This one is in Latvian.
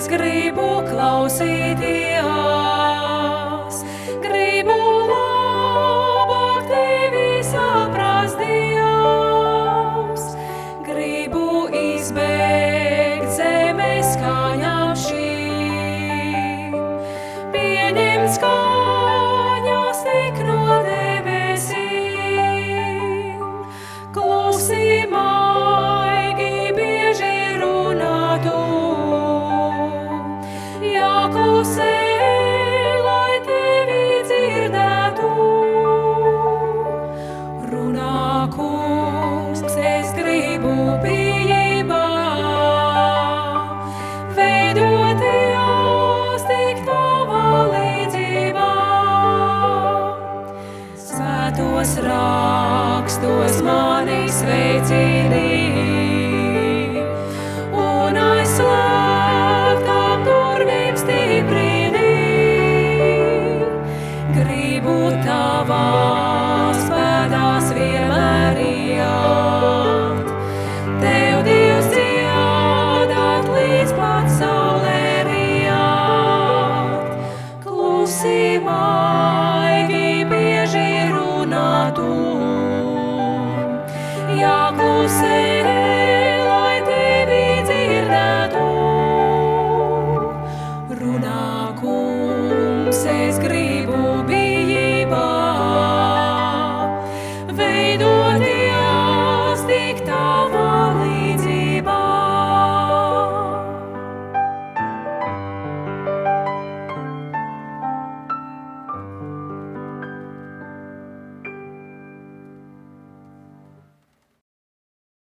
es gribu klausīties, gribu labāk tevi saprast, Dievs, gribu izbēgt zemes skaņām šīm, pieņemt skaņas tik no debesīm, klusi maigi bieži runā tu, jāklusē, lai tevi dzirdētu. Runā, Kungs, es gribu bijībā, veidoties tik tavā līdzībā. Svētos rakstos mani sveicī,